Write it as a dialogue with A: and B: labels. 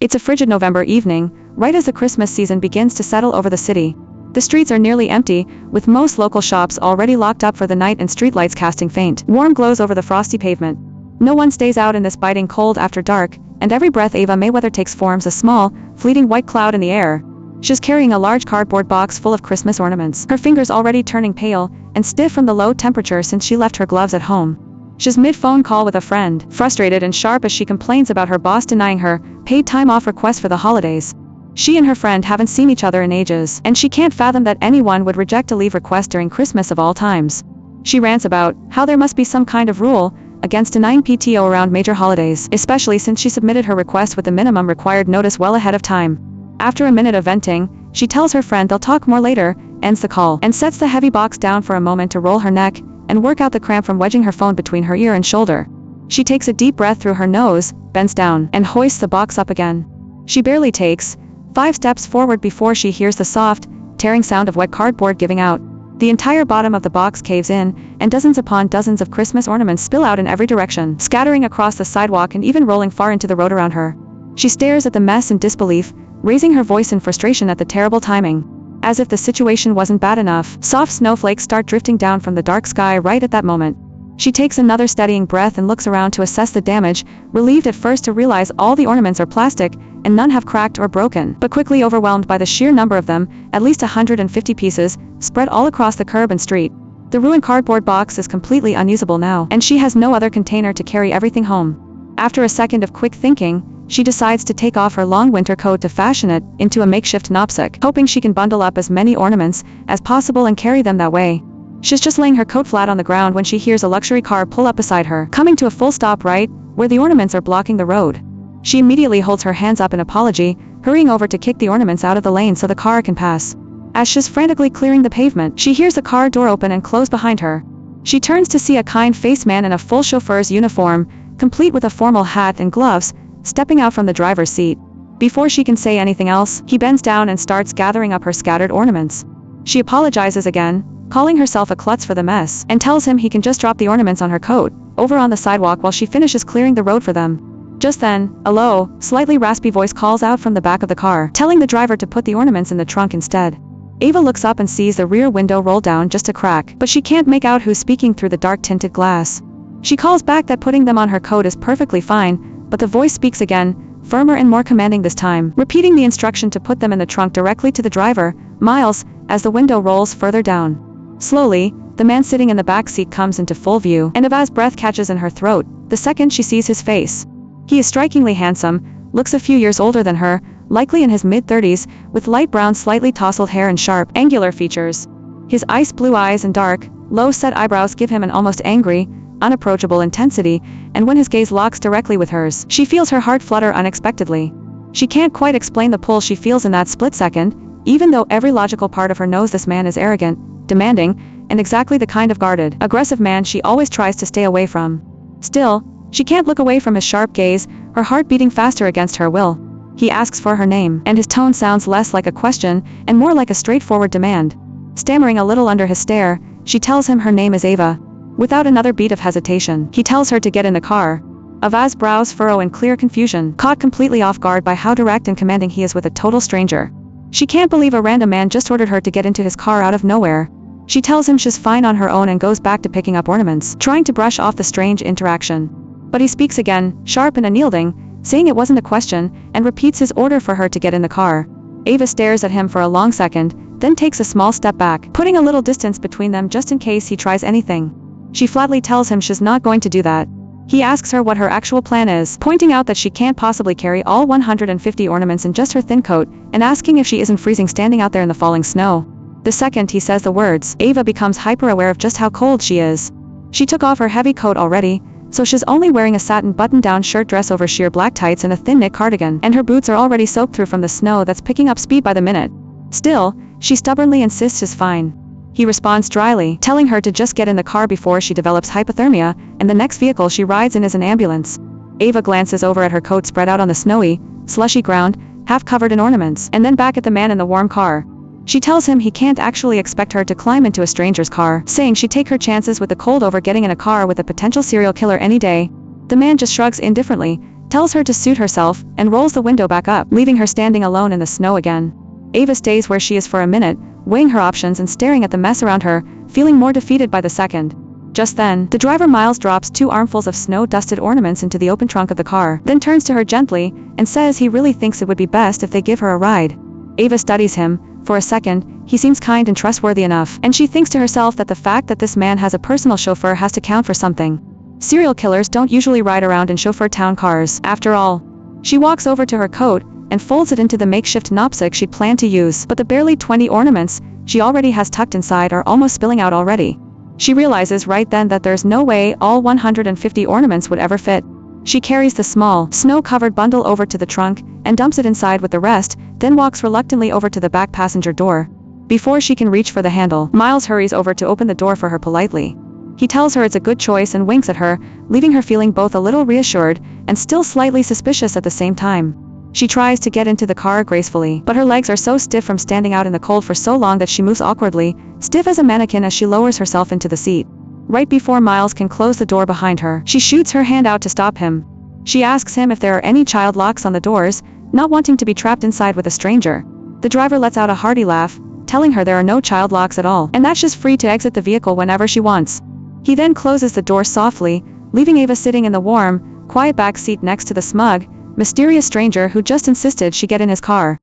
A: It's a frigid November evening, right as the Christmas season begins to settle over the city. The streets are nearly empty, with most local shops already locked up for the night and streetlights casting faint, warm glows over the frosty pavement. No one stays out in this biting cold after dark, and every breath Ava Mayweather takes forms a small, fleeting white cloud in the air. She's carrying a large cardboard box full of Christmas ornaments, her fingers already turning pale and stiff from the low temperature since she left her gloves at home. She's mid-phone call with a friend, frustrated and sharp as she complains about her boss denying her paid time off request for the holidays. She and her friend haven't seen each other in ages, and she can't fathom that anyone would reject a leave request during Christmas of all times. She rants about how there must be some kind of rule against denying PTO around major holidays, especially since she submitted her request with the minimum required notice well ahead of time. After a minute of venting, she tells her friend they'll talk more later, ends the call, and sets the heavy box down for a moment to roll her neck and work out the cramp from wedging her phone between her ear and shoulder. She takes a deep breath through her nose, bends down, and hoists the box up again. She barely takes 5 steps forward before she hears the soft, tearing sound of wet cardboard giving out. The entire bottom of the box caves in, and dozens upon dozens of Christmas ornaments spill out in every direction, scattering across the sidewalk and even rolling far into the road around her. She stares at the mess in disbelief, raising her voice in frustration at the terrible timing. As if the situation wasn't bad enough, soft snowflakes start drifting down from the dark sky right at that moment. She takes another steadying breath and looks around to assess the damage, relieved at first to realize all the ornaments are plastic, and none have cracked or broken, but quickly overwhelmed by the sheer number of them, at least 150 pieces, spread all across the curb and street. The ruined cardboard box is completely unusable now, and she has no other container to carry everything home. After a second of quick thinking, she decides to take off her long winter coat to fashion it into a makeshift knapsack, hoping she can bundle up as many ornaments as possible and carry them that way. She's just laying her coat flat on the ground when she hears a luxury car pull up beside her, coming to a full stop right where the ornaments are blocking the road. She immediately holds her hands up in apology, hurrying over to kick the ornaments out of the lane so the car can pass. As she's frantically clearing the pavement, she hears the car door open and close behind her. She turns to see a kind-faced man in a full chauffeur's uniform, complete with a formal hat and gloves, stepping out from the driver's seat. Before she can say anything else, he bends down and starts gathering up her scattered ornaments. She apologizes again, calling herself a klutz for the mess, and tells him he can just drop the ornaments on her coat, over on the sidewalk while she finishes clearing the road for them. Just then, a low, slightly raspy voice calls out from the back of the car, telling the driver to put the ornaments in the trunk instead. Ava looks up and sees the rear window roll down just a crack, but she can't make out who's speaking through the dark tinted glass. She calls back that putting them on her coat is perfectly fine, but the voice speaks again, firmer and more commanding this time, repeating the instruction to put them in the trunk directly to the driver, Miles, as the window rolls further down. Slowly, the man sitting in the back seat comes into full view, and Ava's breath catches in her throat the second she sees his face. He is strikingly handsome, looks a few years older than her, likely in his mid-30s, with light brown slightly tousled hair and sharp, angular features. His ice blue eyes and dark, low-set eyebrows give him an almost angry, unapproachable intensity, and when his gaze locks directly with hers, she feels her heart flutter unexpectedly. She can't quite explain the pull she feels in that split second, even though every logical part of her knows this man is arrogant, demanding, and exactly the kind of guarded, aggressive man she always tries to stay away from. Still, she can't look away from his sharp gaze, her heart beating faster against her will. He asks for her name, and his tone sounds less like a question and more like a straightforward demand. Stammering a little under his stare, she tells him her name is Ava. Without another beat of hesitation, he tells her to get in the car. Ava's brows furrow in clear confusion, caught completely off guard by how direct and commanding he is with a total stranger. She can't believe a random man just ordered her to get into his car out of nowhere. She tells him she's fine on her own and goes back to picking up ornaments, trying to brush off the strange interaction. But he speaks again, sharp and unyielding, saying it wasn't a question, and repeats his order for her to get in the car. Ava stares at him for a long second, then takes a small step back, putting a little distance between them just in case he tries anything. She flatly tells him she's not going to do that. He asks her what her actual plan is, pointing out that she can't possibly carry all 150 ornaments in just her thin coat, and asking if she isn't freezing standing out there in the falling snow. The second he says the words, Ava becomes hyper-aware of just how cold she is. She took off her heavy coat already, so she's only wearing a satin button-down shirt dress over sheer black tights and a thin knit cardigan, and her boots are already soaked through from the snow that's picking up speed by the minute. Still, she stubbornly insists is fine. He responds dryly, telling her to just get in the car before she develops hypothermia, and the next vehicle she rides in is an ambulance. Ava glances over at her coat spread out on the snowy, slushy ground, half covered in ornaments, and then back at the man in the warm car. She tells him he can't actually expect her to climb into a stranger's car, saying she'd take her chances with the cold over getting in a car with a potential serial killer any day. The man just shrugs indifferently, tells her to suit herself, and rolls the window back up, leaving her standing alone in the snow again. Ava stays where she is for a minute, weighing her options and staring at the mess around her, feeling more defeated by the second. Just then, the driver Miles drops 2 armfuls of snow-dusted ornaments into the open trunk of the car, then turns to her gently, and says he really thinks it would be best if they give her a ride. Ava studies him. For a second, he seems kind and trustworthy enough, and she thinks to herself that the fact that this man has a personal chauffeur has to count for something. Serial killers don't usually ride around in chauffeur-town cars, after all. She walks over to her coat, and folds it into the makeshift knapsack she'd planned to use, but the barely 20 ornaments she already has tucked inside are almost spilling out already. She realizes right then that there's no way all 150 ornaments would ever fit. She carries the small, snow-covered bundle over to the trunk, and dumps it inside with the rest, then walks reluctantly over to the back passenger door. Before she can reach for the handle, Miles hurries over to open the door for her politely. He tells her it's a good choice and winks at her, leaving her feeling both a little reassured, and still slightly suspicious at the same time. She tries to get into the car gracefully, but her legs are so stiff from standing out in the cold for so long that she moves awkwardly, stiff as a mannequin as she lowers herself into the seat. Right before Miles can close the door behind her, she shoots her hand out to stop him. She asks him if there are any child locks on the doors, not wanting to be trapped inside with a stranger. The driver lets out a hearty laugh, telling her there are no child locks at all, and that she's free to exit the vehicle whenever she wants. He then closes the door softly, leaving Ava sitting in the warm, quiet back seat next to the smug, mysterious stranger who just insisted she get in his car.